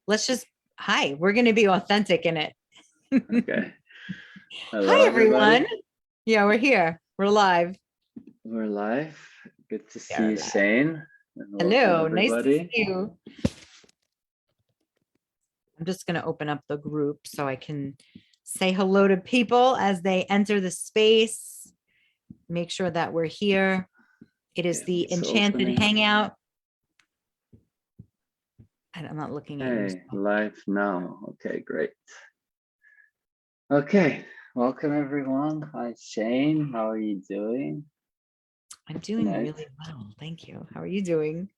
let's just, hi, we're going to be authentic in it. Okay. Hello, Hi, everyone. everybody. Yeah, we're here. We're live. We're live. Good to Yeah, see we're you, live. Shane. And welcome, Hello. Nice to see everybody. you. I'm just going to open up the group so I can say hello to people as they enter the space. Make sure that we're here. It is Okay, the it's Enchanted opening. Hangout. And I'm not looking at yours. Hey, live now. Okay, great. Okay, welcome, everyone. Hi, Shane. How are you doing I'm doing tonight? really well. Thank you. How are you doing?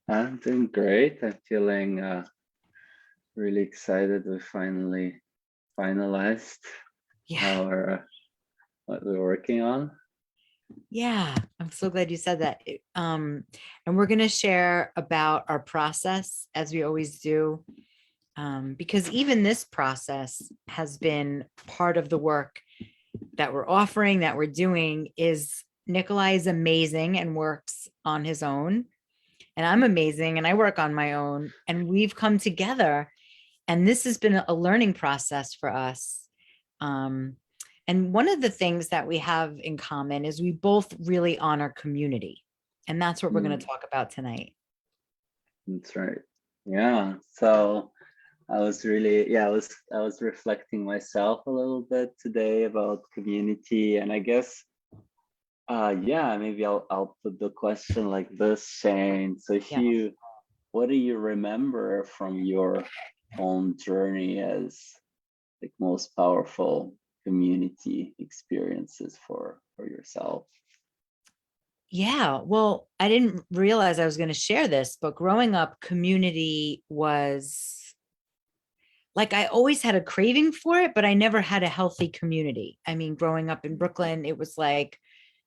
I'm doing great. I'm feeling really excited. We finally finalized Yeah. our what we're working on. Yeah, I'm so glad you said that. And we're going to share about our process as we always do, because even this process has been part of the work that we're offering, that we're doing. Is Nikolai is amazing and works on his own, and I'm amazing and I work on my own, and we've come together, and this has been a learning process for us. Um, and one of the things that we have in common is we both really honor community. And that's what we're going Hmm, to talk about tonight. that's right. Yeah. So I was reflecting myself a little bit today about community, and I guess yeah, maybe I'll put the question like this, Shane. So if Yeah. you what do you remember from your own journey as like most powerful community experiences for yourself? Yeah. Well, I didn't realize I was going to share this, but growing up, community was like I always had a craving for it, but I never had a healthy community. I mean, growing up in Brooklyn, it was like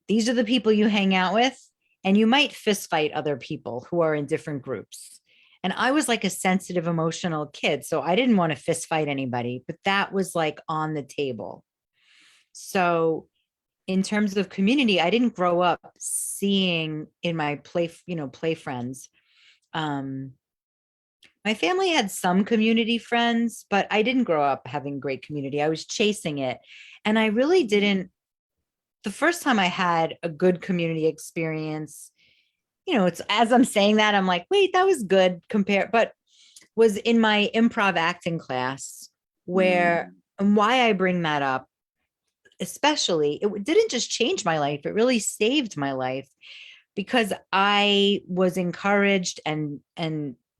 these are the people you hang out with, and you might fist fight other people who are in different groups. And I was like a sensitive, emotional kid. So I didn't want to fist fight anybody, but that was like on the table. So in terms of community, I didn't grow up seeing in my play friends. Um, my family had some community friends, but I didn't grow up having great community. I was chasing it. And I really didn't. The first time I had a good community experience, it's as I'm saying that, I'm like, wait, that was good compared, but was in my improv acting class where, Mm, and why I bring that up, especially, it didn't just change my life, it really saved my life because I was encouraged and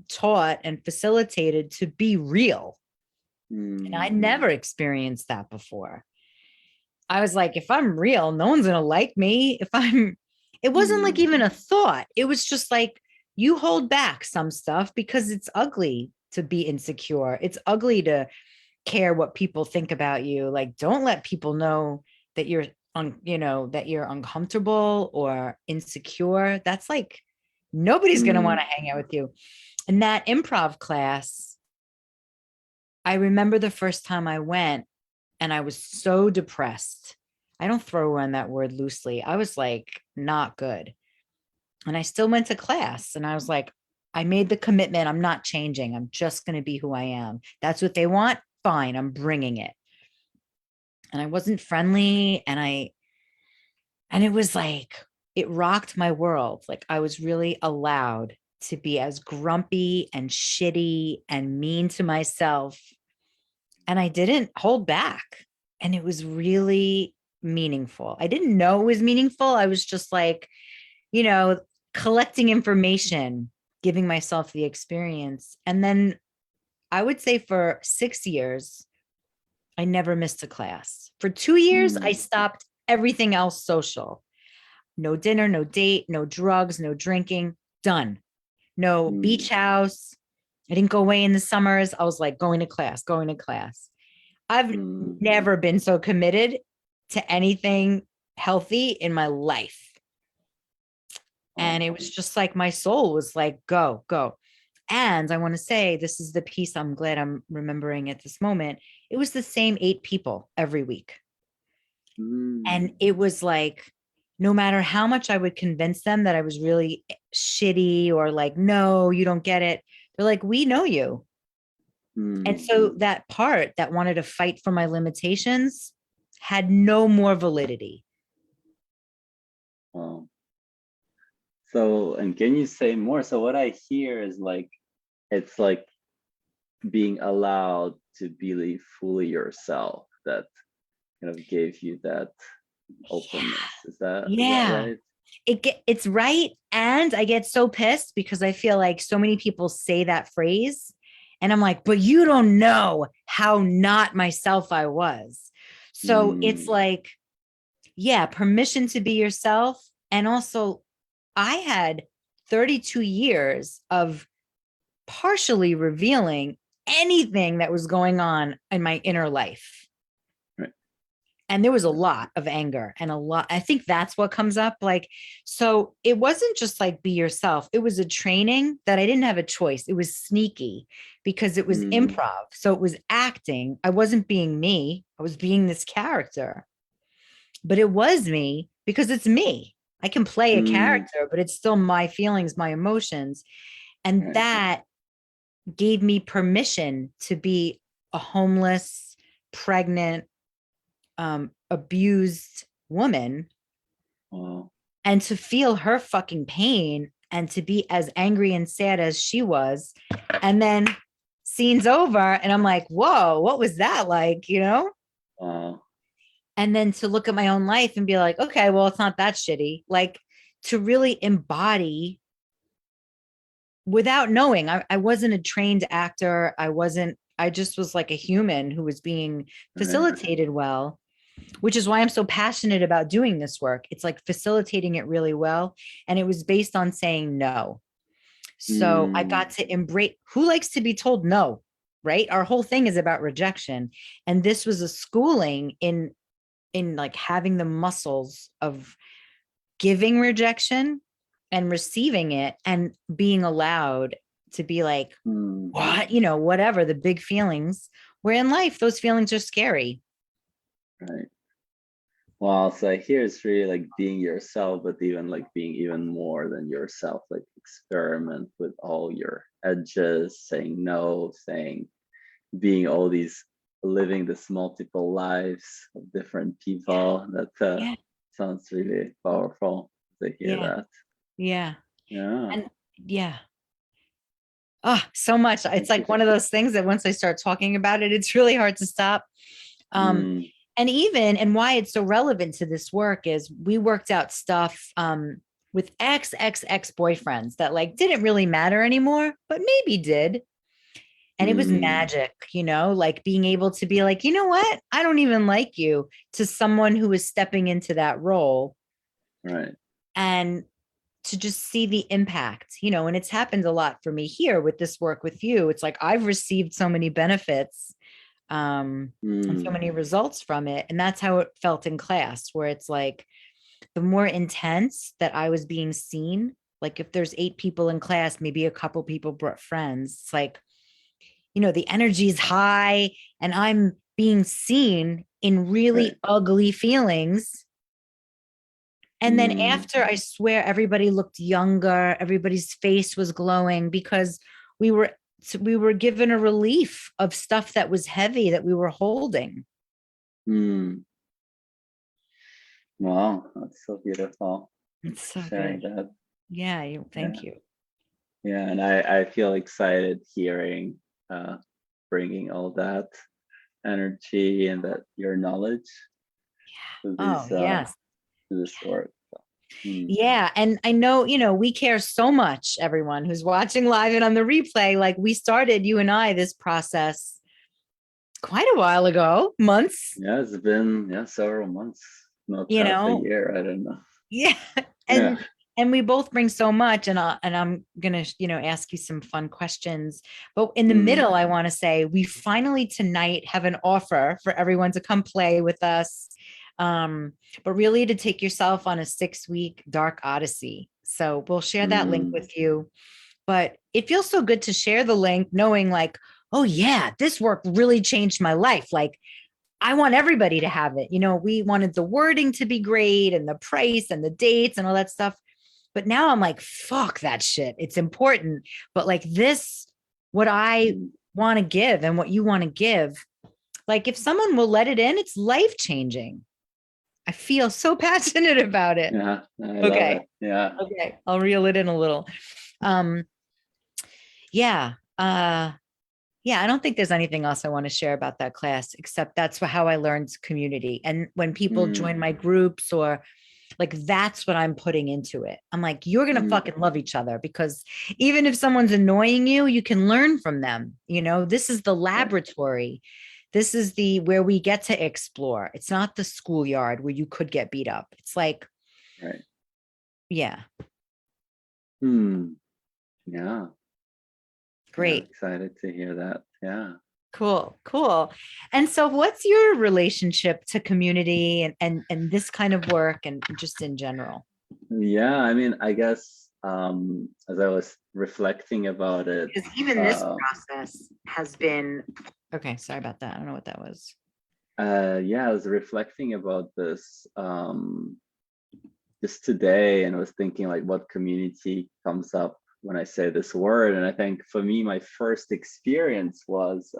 taught and facilitated to be real. And I mm, never experienced that before. I was like, if I'm real, no one's gonna like me. It wasn't like mm, even a thought. It was just like you hold back some stuff because it's ugly to be insecure. It's ugly to care what people think about you. Like, don't let people know that that you're uncomfortable or insecure. That's like nobody's gonna want mm, to hang out with you. In that improv class, I remember the first time I went and I was so depressed. I don't throw around that word loosely. I was like, not good. And I still went to class and I was like, I made the commitment. I'm not changing. I'm just going to be who I am. That's what they want. Fine. I'm bringing it. And I wasn't friendly. And it was like, it rocked my world. Like I was really allowed to be as grumpy and shitty and mean to myself, and I didn't hold back. And it was really meaningful. I didn't know it was meaningful. I was just like, you know, collecting information, giving myself the experience. And then I would say for 6 years, I never missed a class. For 2 years, I mm, stopped everything else social. No dinner, no date, no drugs, no drinking, done. No mm, beach house. I didn't go away in the summers. I was like going to class, going to class. I've mm, never been so committed to anything healthy in my life. And oh, it was just like my soul was like, go, go. And I want to say, this is the piece I'm glad I'm remembering at this moment. It was the same 8 people every week. And mm, it was like, no matter how much I would convince them that I was really shitty or like, no, you don't get it. They're like, we know you. And so that part that wanted to fight for my limitations had no more validity. Wow. So, and can you say more? So what I hear is like, it's like being allowed to be fully yourself that kind of gave you that openness. Is that Yeah. right? It's right. And I get so pissed because I feel like so many people say that phrase. And I'm like, but you don't know how not myself I was. So it's Mm, like, yeah, permission to be yourself. And also, I had 32 years of partially revealing anything that was going on in my inner life. right. And there was a lot of anger and a lot. I think that's what comes up. Like, so it wasn't just like be yourself. It was a training that I didn't have a choice. It was sneaky because it was Mm, improv. So it was acting. I wasn't being me. I was being this character, but it was me because it's me. I can play a mm, character, but it's still my feelings, my emotions. And right. that gave me permission to be a homeless, pregnant, abused woman Wow. and to feel her fucking pain and to be as angry and sad as she was. And then scene's over and I'm like, whoa, what was that like, you know? Wow. And then to look at my own life and be like, okay, well, it's not that shitty. Like to really embody without knowing. I wasn't a trained actor. I just was like a human who was being Right. facilitated well, which is why I'm so passionate about doing this work. It's like facilitating it really well. And it was based on saying no. So I Mm, got to embrace who likes to be told no, right? Our whole thing is about rejection. And this was a schooling in like having the muscles of giving rejection and receiving it and being allowed to be like, mm, what, you know, whatever the big feelings, where in life, those feelings are scary. right. Wow. So here it's really like being yourself, but even like being even more than yourself, like experiment with all your edges, saying no, saying, being all these, living this multiple lives of different Yeah. people. That Yeah. sounds really powerful to hear Yeah. that. Yeah. Yeah. And yeah. Oh, so much. It's Thank you. like one of those things that once I start talking about it, it's really hard to stop. Um, Mm, and even, and why it's so relevant to this work is we worked out stuff with ex boyfriends that like didn't really matter anymore, but maybe did. And it was mm, magic, you know, like being able to be like, you know what? I don't even like you to someone who is stepping into that role right. and to just see the impact, you know, and it's happened a lot for me here with this work with you. It's like I've received so many benefits and so Mm, many results from it. And that's how it felt in class, where it's like the more intense that I was being seen, like if there's 8 people in class, maybe a couple people brought friends. It's like, you know, the energy is high and I'm being seen in right. really ugly feelings. And then Mm, after, I swear everybody looked younger, everybody's face was glowing because we were we were given a relief of stuff that was heavy that we were holding. mm. Wow, that's so beautiful. It's so Sharing good. that. Yeah, Yeah. thank you. Yeah. And I feel excited hearing, uh, bringing all that energy and that your knowledge to Oh, this, yes. to this work. Mm, Yeah. And I know, you know, we care so much, everyone who's watching live and on the replay. Like we started, you and I, this process quite a while ago, months, yeah, it's been, yeah, several months, not you half a know, year. I don't know. yeah. Yeah. And we both bring so much and I'm going to, you know, ask you some fun questions. But in the Mm, middle, I want to say we finally tonight have an offer for everyone to come play with us. But really to take yourself on a 6-week dark odyssey. So we'll share that link mm, with you. But it feels so good to share the link knowing like, oh yeah, this work really changed my life. Like I want everybody to have it. You know, we wanted the wording to be great and the price and the dates and all that stuff. But now I'm like, fuck that shit. It's important. But like this, what I mm. want to give and what you want to give. Like if someone will let it in, it's life changing. I feel so passionate about it. Yeah, I love Okay. it. Yeah. Okay. I'll reel it in a little. Um, yeah. Yeah, I don't think there's anything else I want to share about that class, except that's how I learned community. And when people Mm, join my groups or like, that's what I'm putting into it. I'm like, you're going to mm, fucking love each other because even if someone's annoying you, you can learn from them. You know, this is the right, laboratory. This is the where we get to explore. It's not the schoolyard where you could get beat up. It's like, right. yeah, Hmm. Yeah. Yeah. great. Excited to hear that. Yeah. Cool, cool. And so what's your relationship to community and this kind of work and just in general? Yeah. I mean, I guess as I was reflecting about it, Because even this uh, process has been okay. Sorry about that. I don't know what that was. yeah, I was reflecting about this just today and was thinking like what community comes up when I say this word. And I think for me, my first experience was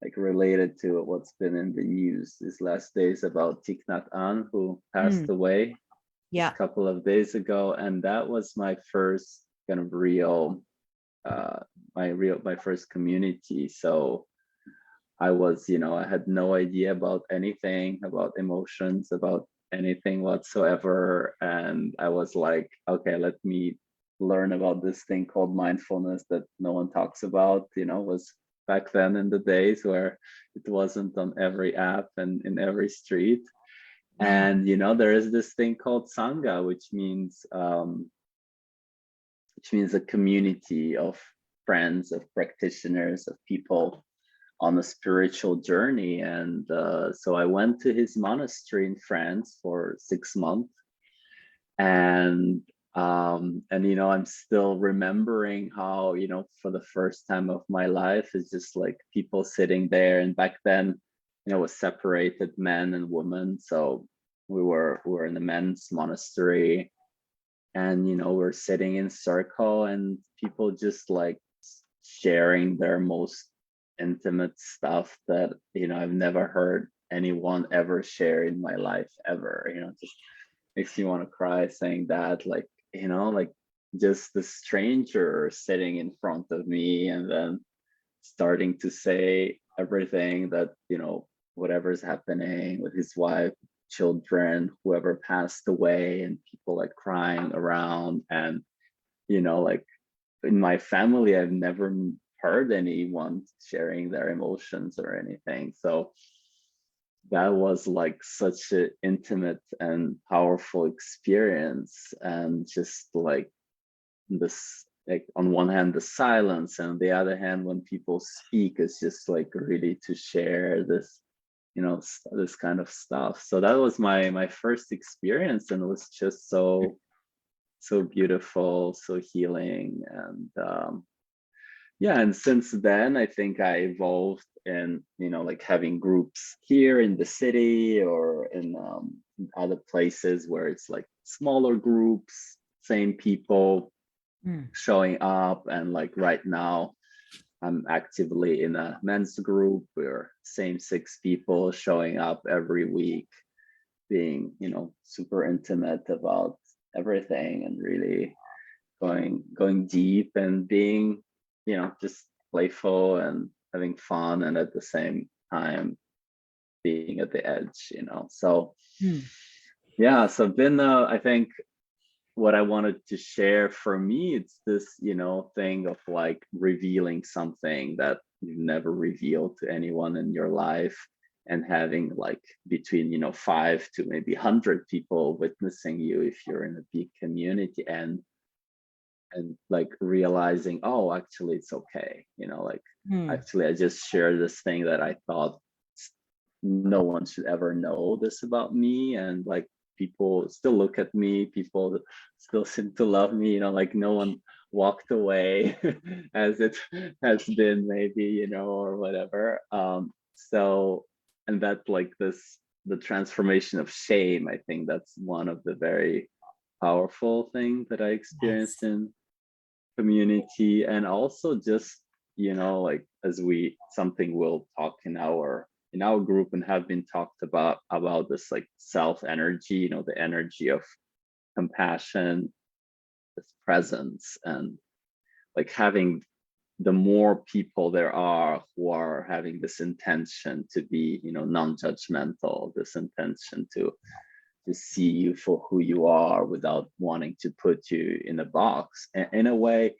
like related to what's been in the news these last days about Thich Nhat Hanh, who Mm, passed away just yeah. a couple of days ago. And that was my first kind of real, uh, my first community. So I was, I had no idea about anything, about emotions, about anything whatsoever. And I was like, okay, let me learn about this thing called mindfulness that no one talks about, was back then in the days where it wasn't on every app and in every street. Yeah. And, there is this thing called Sangha, which means a community of friends, of practitioners, of people on a spiritual journey. And so I went to his monastery in France for 6 months. And I'm still remembering how, for the first time of my life, it's just like people sitting there. And back then, it was separated men and women. So we were in the men's monastery, and we're sitting in circle and people just like sharing their most intimate stuff that I've never heard anyone ever share in my life ever. Just makes me want to cry saying that, like, like just the stranger sitting in front of me and then starting to say everything that whatever's happening with his wife, children, whoever passed away, and people like crying around. And like in my family, I've never heard anyone sharing their emotions or anything. So that was like such an intimate and powerful experience. And just like this, like on one hand the silence, and on the other hand when people speak, is just like really to share this, this kind of stuff. So that was my first experience, and it was just so beautiful, so healing. And yeah, and since then I think I evolved in, like having groups here in the city or in other places where it's like smaller groups, same people Mm, showing up. And like right now I'm actively in a men's group where same 6 people showing up every week, being super intimate about everything and really going deep and being just playful and having fun, and at the same time being at the edge. So mm, yeah, so I've been I think what I wanted to share, for me, it's this thing of like revealing something that you've never revealed to anyone in your life, and having like between 5 to maybe 100 people witnessing you if you're in a big community. And like realizing, oh, actually it's okay, like mm. actually I just shared this thing that I thought no one should ever know this about me. And like people still look at me, people still seem to love me, like no one walked away as it has been maybe, or whatever. So, and that like this, the transformation of shame, I think that's one of the very powerful things that I Yes. experienced in community. And also just like as something we'll talk in our group and have been talked about this like self energy, the energy of compassion, this presence, and like having the more people there are who are having this intention to be, non-judgmental, this intention to see you for who you are without wanting to put you in a box. And in a way,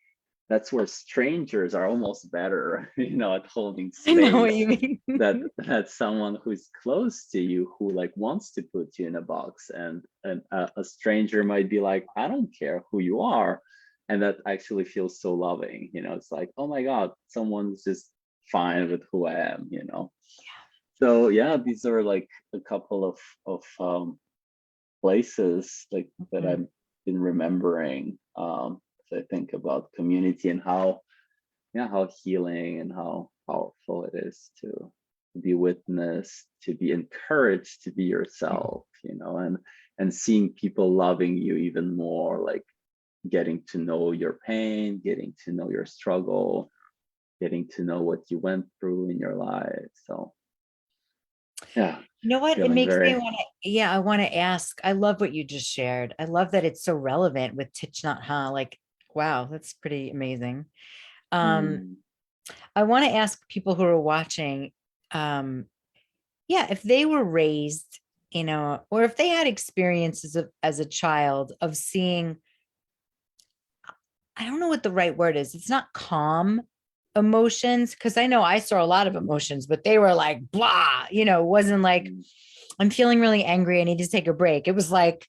that's where strangers are almost better, at holding I know what space. you mean. That someone who's close to you who like wants to put you in a box, and a stranger might be like, I don't care who you are, and that actually feels so loving. It's like, oh my god, someone's just fine with who I am. So yeah, these are like a couple of places like that Mhm. I've been remembering, as I think about community and how healing and how powerful it is to be witnessed, to be encouraged to be yourself, and seeing people loving you even more, like getting to know your pain, getting to know your struggle, getting to know what you went through in your life. So yeah, You know what? It feeling makes me very want to, yeah, I want to ask. I love what you just shared. I love that it's so relevant with Thich Nhat Hanh. Like, wow, that's pretty amazing. Um, mm, I want to ask people who are watching, um, yeah, if they were raised, or if they had experiences as a child of seeing, I don't know what the right word is. It's not calm emotions, because I know I saw a lot of emotions, but they were like blah, it wasn't like mm, I'm feeling really angry, I need to take a break. It was like,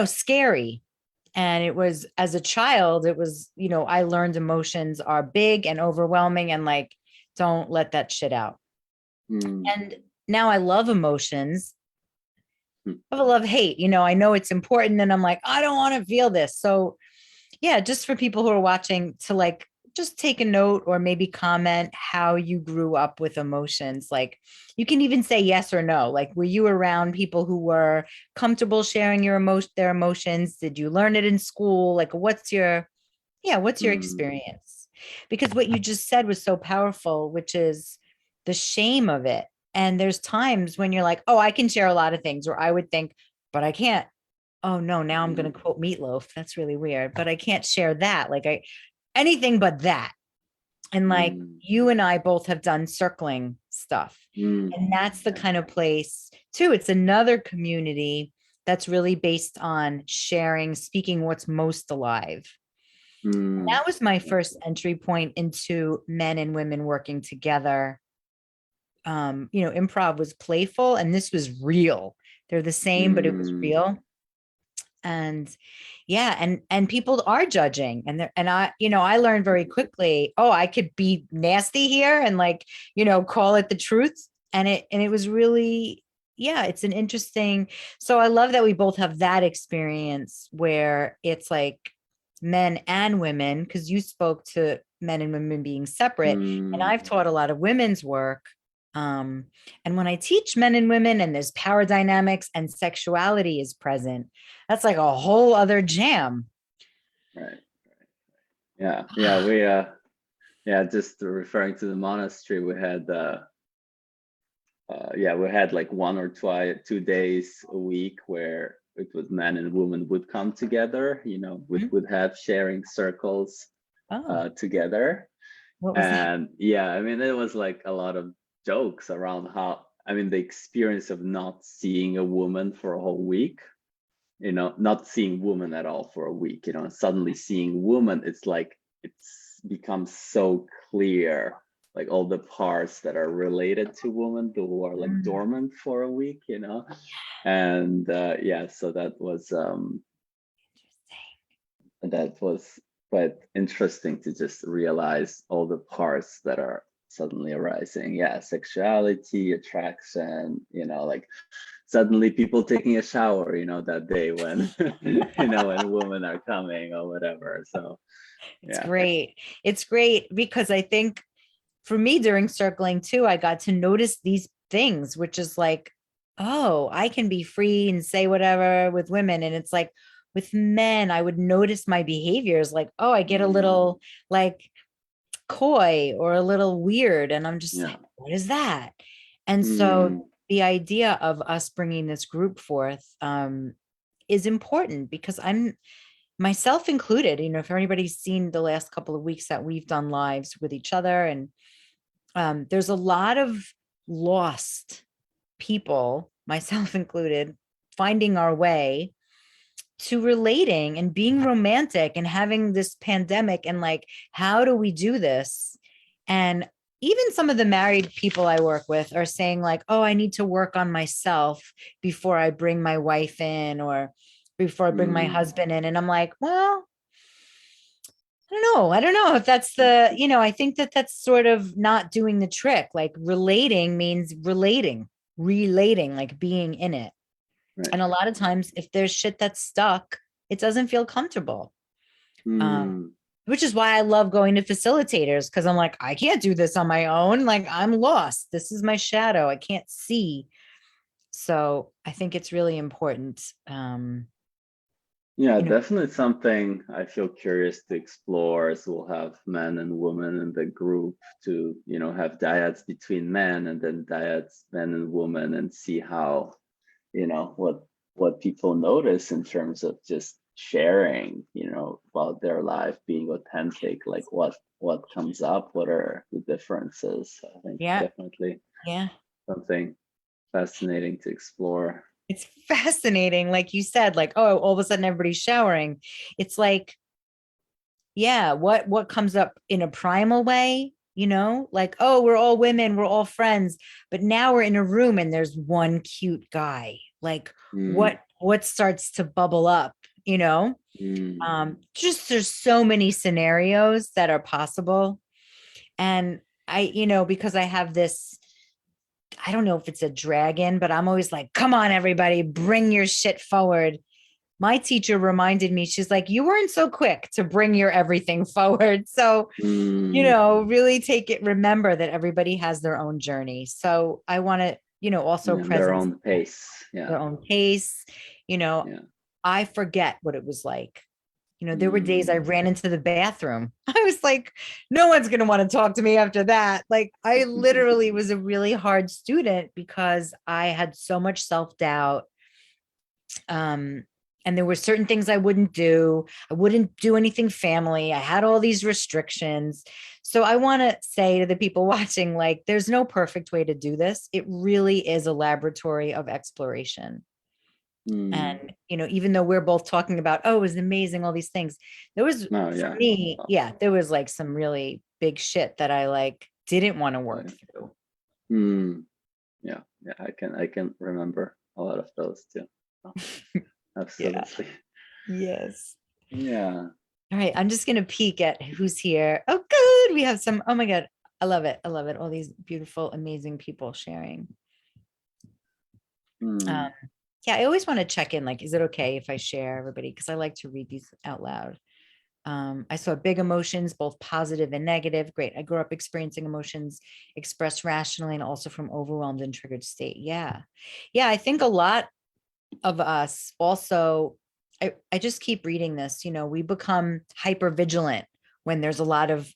scary. And it was, as a child, it was, I learned emotions are big and overwhelming, and like, don't let that shit out. mm, And now I love emotions. mm, I have a love hate, I know it's important, and I'm like, I don't want to feel this. So yeah, just for people who are watching to like just take a note or maybe comment how you grew up with emotions. Like, you can even say yes or no. Like, were you around people who were comfortable sharing their emotions? Did you learn it in school? Like, what's your mm, experience? Because what you just said was so powerful, which is the shame of it. And there's times when you're like, oh, I can share a lot of things, or I would think, but I can't. Oh no, now I'm going mm, to quote Meatloaf. That's really weird, but I can't share that. Like, anything but that. And like, mm, you and I both have done circling stuff. mm, And that's the yeah, kind of place too. It's another community that's really based on sharing, speaking what's most alive. And mm, that was my first exactly. entry point into men and women working together. Improv was playful and this was real. They're the same, but it was Mm, real. And yeah, and people are judging, and I learned very quickly, oh, I could be nasty here and like, call it the truth. And it was really, yeah, it's an interesting. So I love that we both have that experience where it's like men and women, because you spoke to men and women being separate, and mm, I've taught a lot of women's work. um and when I teach men and women and there's power dynamics and sexuality is present, that's like a whole other jam. right. Yeah, yeah, just referring to the monastery, we had like 1 or 2 days a week where it was men and women would come together, Mhm. would have sharing circles Oh, together. what was that? And yeah, I mean, it was like a lot of jokes around the experience of not seeing a woman for a whole week, not seeing woman at all for a week, and suddenly seeing woman, it's like it's becomes so clear, like all the parts that are related to women who are like Mm, dormant for a week, and yeah, so that was quite interesting to just realize all the parts that are suddenly arising. Yeah, sexuality, attraction, like suddenly people taking a shower, that day when when women are coming or whatever. So it's yeah. great. It's great because I think for me during circling too, I got to notice these things, which is like, oh, I can be free and say whatever with women. And it's like with men, I would notice my behaviors like, oh, I get a Mm, little like coy or a little weird. And I'm just Yeah. like, what is that? And so Mm, the idea of us bringing this group forth is important because I'm myself included, if anybody's seen the last couple of weeks that we've done lives with each other, and there's a lot of lost people, myself included, finding our way to relating and being romantic and having this pandemic and like, how do we do this? And even some of the married people I work with are saying like, oh, I need to work on myself before I bring my wife in or before I bring my mm, husband in. And I'm like, well, I don't know if that's I think that that's sort of not doing the trick. Like relating means relating, like being in it. right. And a lot of times, if there's shit that's stuck, it doesn't feel comfortable. Um, Mm, which is why I love going to facilitators because I'm like, I can't do this on my own. Like, I'm lost. This is my shadow. I can't see. So I think it's really important. yeah, You know, definitely something I feel curious to explore, as we'll have men and women in the group to, have dyads between men and then dyads men and women, and see how, what people notice in terms of just sharing, about their life, being authentic, like what comes up, what are the differences. I think yeah, definitely yeah. something fascinating to explore. It's fascinating. Like you said, like, oh, all of a sudden everybody's showering. It's like, yeah, what comes up in a primal way, like, oh, we're all women, we're all friends, but now we're in a room and there's one cute guy. Like Mm, what starts to bubble up, mm, just there's so many scenarios that are possible. And because I have this, I don't know if it's a dragon, but I'm always like, come on, everybody, bring your shit forward. My teacher reminded me, she's like, you weren't so quick to bring your everything forward. So, mm, really take it, remember that everybody has their own journey. So I want to, also yeah, their presence, own pace. Yeah, their own pace. You know, yeah. I forget what it was like. There were days I Mm. ran into the bathroom. I was like, no one's going to want to talk to me after that. Like, I literally was a really hard student because I had so much self doubt. Um, and there were certain things I wouldn't do. I wouldn't do anything family. I had all these restrictions. So I want to say to the people watching, like, there's no perfect way to do this. It really is a laboratory of exploration. Mm. And, even though we're both talking about, oh, it was amazing, all these things, there was, No, for yeah. me, Oh, yeah, there was like some really big shit that I like didn't want to work yeah. through. Mm. Yeah, yeah. I can remember a lot of those too. Oh, Yeah. absolutely. Yes. Yeah. All right, I'm just gonna peek at who's here. Oh, good. We have some. Oh my God, I love it. I love it. All these beautiful, amazing people sharing. Mm. Um, yeah, I always want to check in. Like, is it okay if I share everybody? Because I like to read these out loud. I saw big emotions, both positive and negative. Great. I grew up experiencing emotions expressed rationally and also from overwhelmed and triggered state. Yeah. Yeah. I think a lot of us also, I just keep reading this, we become hyper vigilant when there's a lot of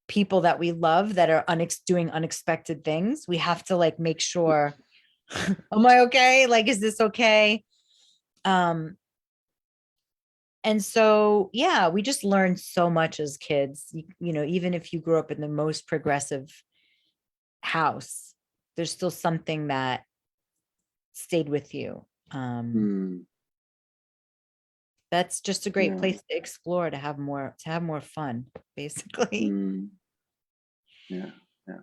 people that we love that are doing unexpected things. We have to like make sure, am I okay? Like, is this okay? Um, and so, yeah, we just learn so much as kids, even if you grew up in the most progressive house, there's still something that stayed with you. Um, Mm. that's just a great Yeah. place to explore, to have more fun, basically. Mm. Yeah. Yeah.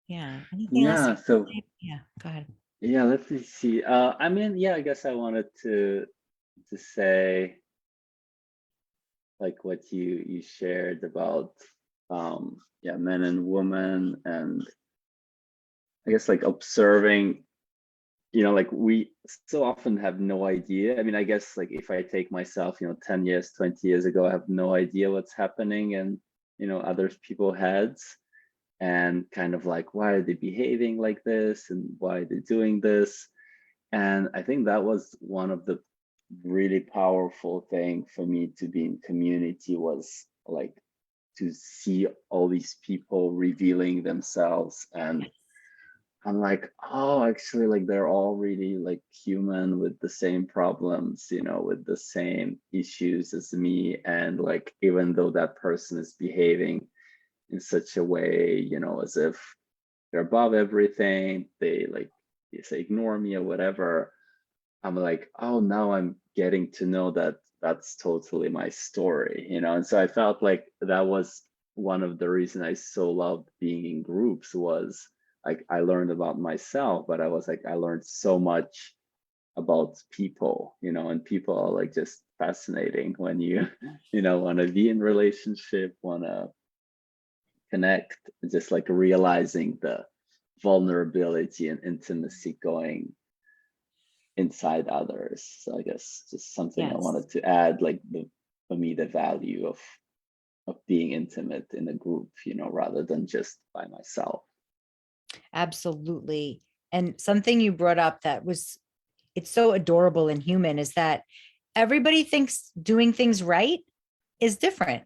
Yeah. Anything else Yeah. So yeah, go ahead. yeah, let me see. I mean, yeah, I guess I wanted to say like what you shared about yeah, men and women, and I guess like observing, like we so often have no idea. I mean, I guess like if I take myself, 10 years, 20 years ago, I have no idea what's happening in, other people's heads, and kind of like, why are they behaving like this and why are they doing this? And I think that was one of the really powerful thing for me to be in community, was like to see all these people revealing themselves, and I'm like, oh, actually, like they're all really like human with the same problems, with the same issues as me. And like, even though that person is behaving in such a way, as if they're above everything, they say ignore me or whatever. I'm like, oh, now I'm getting to know that that's totally my story, And so I felt like that was one of the reasons I so loved being in groups, was like I learned about myself, but I was like, I learned so much about people, and people are like just fascinating when you, want to be in relationship, want to connect, just like realizing the vulnerability and intimacy going inside others. So I guess just something I Yes, wanted to add, like for me, the value of being intimate in a group, rather than just by myself. absolutely. And something you brought up that was, it's so adorable and human, is that everybody thinks doing things right is different.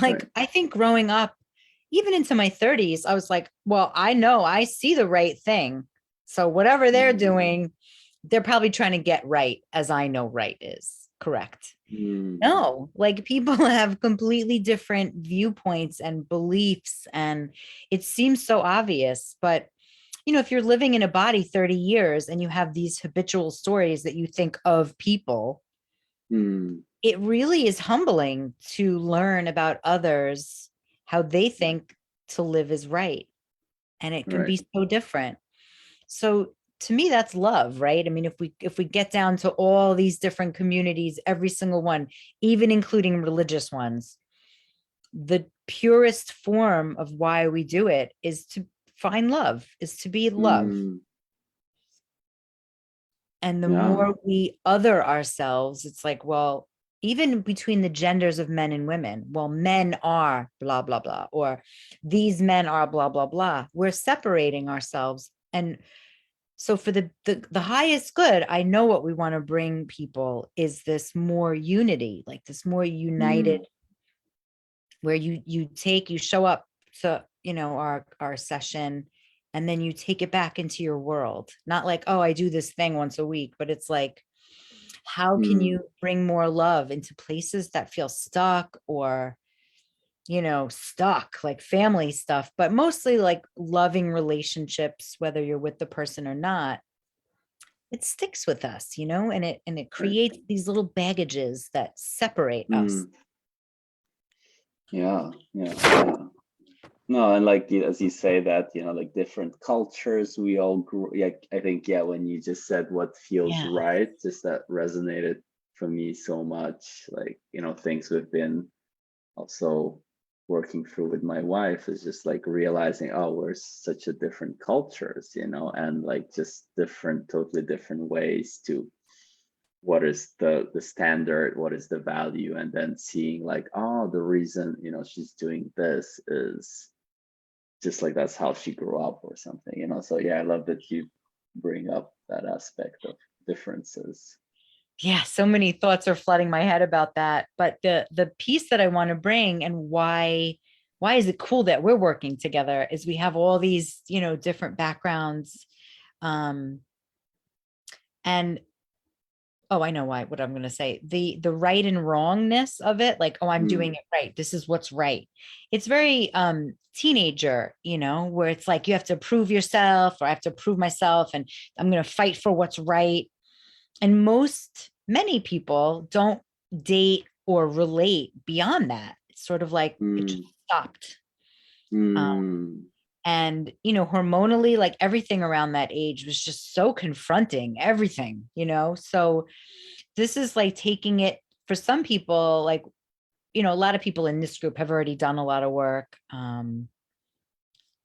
Right. Like, I think growing up, even into my 30s, I was like, well, I know I see the right thing. So whatever they're Mm, doing, they're probably trying to get right as I know right is correct. mm, No, like people have completely different viewpoints and beliefs, and it seems so obvious. But, if you're living in a body 30 years and you have these habitual stories that you think of people, mm, it really is humbling to learn about others, how they think to live is right. And it can right. be so different. So to me, that's love, right? I mean, if we get down to all these different communities, every single one, even including religious ones, the purest form of why we do it is to find love, is to be love. Mm, And the yeah. more we other ourselves, it's like, well, even between the genders of men and women, well, men are blah, blah, blah, or these men are blah, blah, blah. We're separating ourselves. And so for the highest good, I know what we want to bring people is this more unity, like this more united, Mm, where you show up to, our session, and then you take it back into your world. Not like, oh, I do this thing once a week, but it's like, how can mm, you bring more love into places that feel stuck, or stuck, like family stuff, but mostly like loving relationships, whether you're with the person or not. It sticks with us, and it right. creates these little baggages that separate us. Mm, yeah. Yeah. Yeah. No, and like as you say that, like different cultures, we all grew. Yeah, I think, yeah, when you just said what feels Yeah. right, just that resonated for me so much. Like, things we've been also working through with my wife is just like realizing, oh, we're such a different cultures, and like just different, totally different ways to what is the standard, what is the value, and then seeing like, oh, the reason, she's doing this is just like that's how she grew up or something, so yeah, I love that you bring up that aspect of differences. Yeah, so many thoughts are flooding my head about that. But the piece that I want to bring, and why is it cool that we're working together, is we have all these, different backgrounds. Um, and oh, I know what I'm going to say. The right and wrongness of it, like, oh, I'm Mm, doing it right. This is what's right. It's very teenager, where it's like you have to prove yourself, or I have to prove myself, and I'm going to fight for what's right. And many people don't date or relate beyond that. It's sort of like it just mm, stopped. Um, mm, and hormonally, like everything around that age was just so confronting, everything. So this is like taking it, for some people, like, a lot of people in this group have already done a lot of work,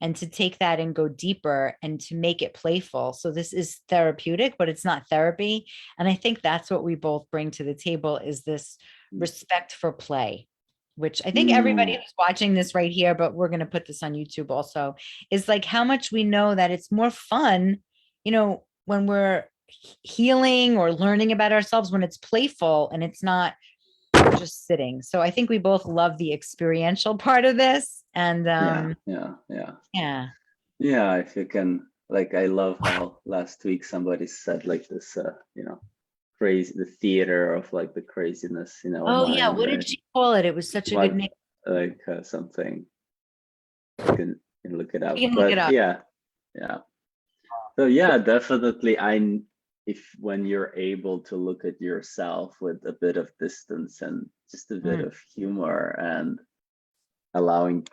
and to take that and go deeper and to make it playful. So this is therapeutic, but it's not therapy. And I think that's what we both bring to the table, is this respect for play, which I think everybody mm, who's watching this right here, but we're going to put this on YouTube also, is like how much we know that it's more fun, when we're healing or learning about ourselves, when it's playful and it's not we're just sitting. So I think we both love the experiential part of this. And Yeah. If you can, like, I love how last week somebody said like this, crazy, the theater of like the craziness in our Oh yeah, mind, what did right? she call it? It was such a good What, name. like something, you can look it up. You can look it But up. yeah. So yeah, definitely. If when you're able to look at yourself with a bit of distance and just a bit Mm, of humor and allowing,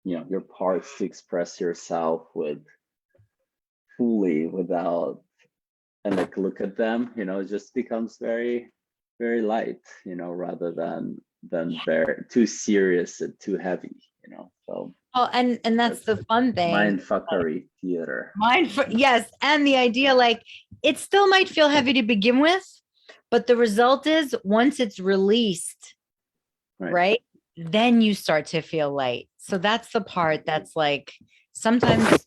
your parts to express yourself with fully without, and like look at them, it just becomes very, very light, rather than yeah. very too serious and too heavy, so Well, and that's that's the fun thing. mind fuckery theater. Yes, and the idea, like, it still might feel heavy to begin with, but the result is once it's released, Right. right? Then you start to feel light. So that's the part that's like sometimes,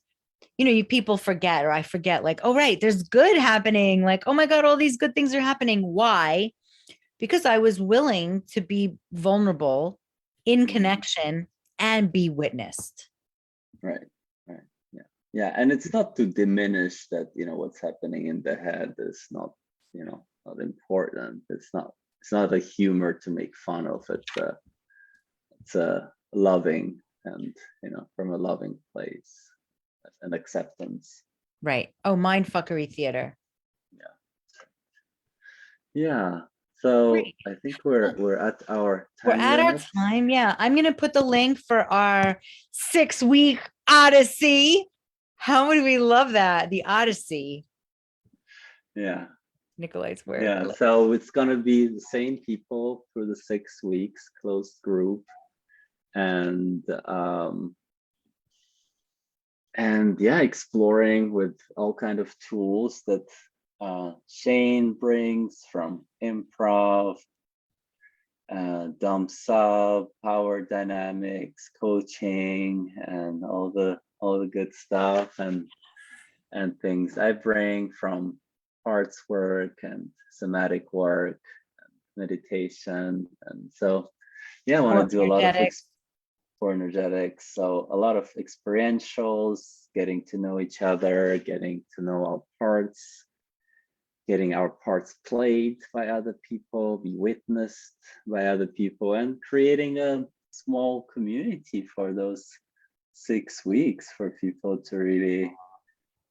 you people forget, or I forget, like, oh, right, there's good happening. Like, oh my God, all these good things are happening. Why? Because I was willing to be vulnerable in connection and be witnessed. Right. Yeah, and it's not to diminish that, what's happening in the head is not, not important. It's not a humor to make fun of. It's a loving, and, from a loving place, and acceptance. Right. Oh, mind fuckery theater. Yeah. So Great. I think we're at our We're time at our limit. time. Yeah. I'm going to put the link for our 6-week Odyssey. How would we love that? The Odyssey. Yeah. Nikolai's word. Yeah. So it's gonna be the same people for the 6 weeks, closed group. And yeah, exploring with all kind of tools that Shane brings from improv, dump sub, power dynamics, coaching, and all the good stuff, and things I bring from arts work and somatic work, meditation. And so yeah, I want More to do a lot of energetic. for energetics. So a lot of experientials, getting to know each other, getting to know our parts, getting our parts played by other people, be witnessed by other people, and creating a small community for those 6 weeks for people to really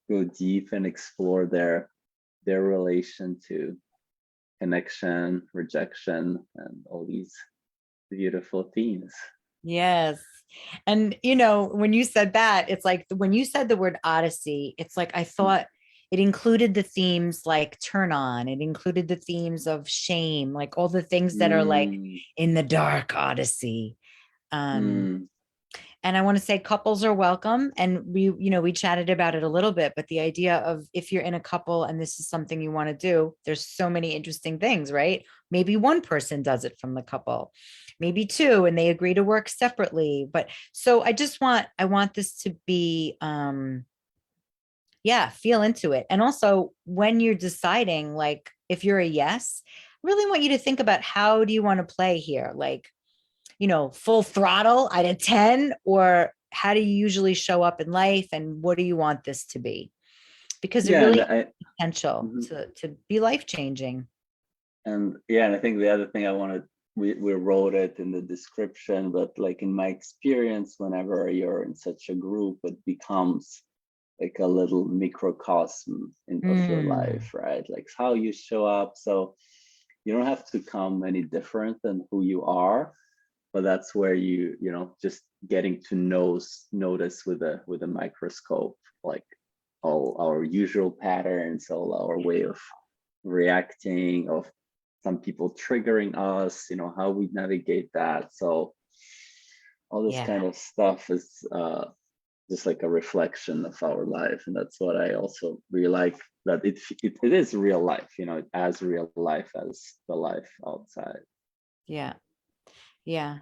go deep and explore their relation to connection, rejection, and all these beautiful themes. Yes. And when you said that, it's like when you said the word Odyssey, it's like I thought it included the themes like turn on, it included the themes of shame, like all the things that are like Mm, in the dark Odyssey. Um, mm, and I want to say couples are welcome. And we chatted about it a little bit, but the idea of if you're in a couple and this is something you want to do, there's so many interesting things, right? Maybe one person does it from the couple, maybe two, and they agree to work separately. But so I want this to be, yeah, feel into it. And also when you're deciding, like, if you're a yes, I really want you to think about how do you want to play here? Like, full throttle out of 10, or how do you usually show up in life and what do you want this to be? Because it yeah, really and has potential mhm. to be life changing. And yeah, and I think the other thing I wanted, we wrote it in the description, but like in my experience, whenever you're in such a group, it becomes like a little microcosm of your Mm, life, right? Like how you show up. So you don't have to come any different than who you are, but that's where just getting to notice with a microscope, like all our usual patterns, all our way of reacting, of some people triggering us, how we navigate that. So all this yeah. kind of stuff is just like a reflection of our life, and that's what I also really like, that it is real life, as real life as the life outside. Yeah. Yeah.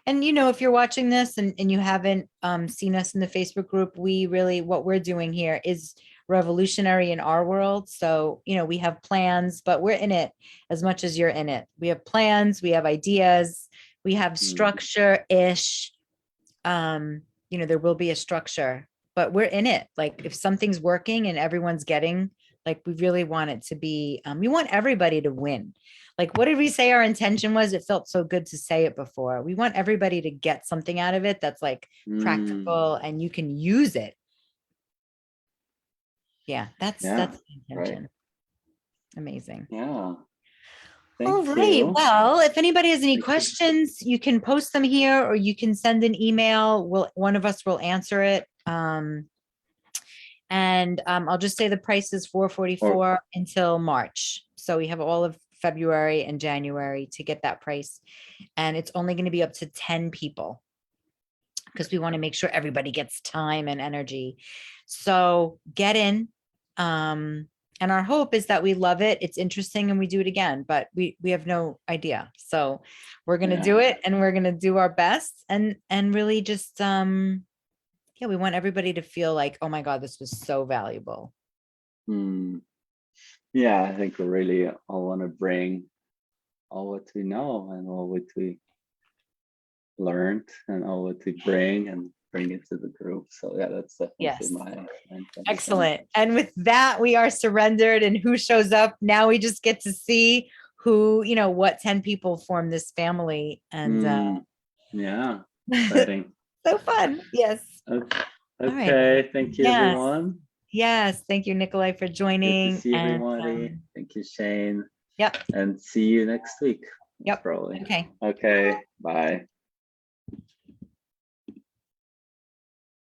And you know, if you're watching this and you haven't seen us in the Facebook group, we really, what we're doing here is revolutionary in our world. So, you know, we have plans, but we're in it as much as you're in it. We have plans, we have ideas, we have Mm, structure-ish. You know, there will be a structure, but we're in it. Like if something's working and everyone's getting, like we really want it to be, we want everybody to win. Like, what did we say our intention was? It felt so good to say it before. We want everybody to get something out of it that's like mm, practical and you can use it. Yeah, yeah, that's the right. intention. Amazing. Yeah. All Thank right. you. Well, if anybody has any Thank you. questions, you can post them here or you can send an email. One of us will answer it. And I'll just say the price is Or 444 until March. So we have all of February and January to get that price. And it's only going to be up to 10 people because we want to make sure everybody gets time and energy. So get in. And our hope is that we love it. It's interesting and we do it again, but we have no idea. So we're going to yeah. do it and we're going to do our best and really just yeah, we want everybody to feel like, oh my God, this was so valuable. Mm, yeah, I think we really all want to bring all what we know and all what we learned and all what we bring and bring it to the group. So yeah, that's definitely Yes. my intention. Excellent. And with that, we are surrendered and who shows up. Now we just get to see who, you know, what 10 people form this family. And Mm, yeah, exciting. so fun. Yes. Okay, All right. okay, thank you Yes. everyone. Yes. Thank you, Nikolai, for Good to joining. see And everybody. Thank you, Shane. yep. And see you next week, most Yep. probably. Okay. Okay, bye.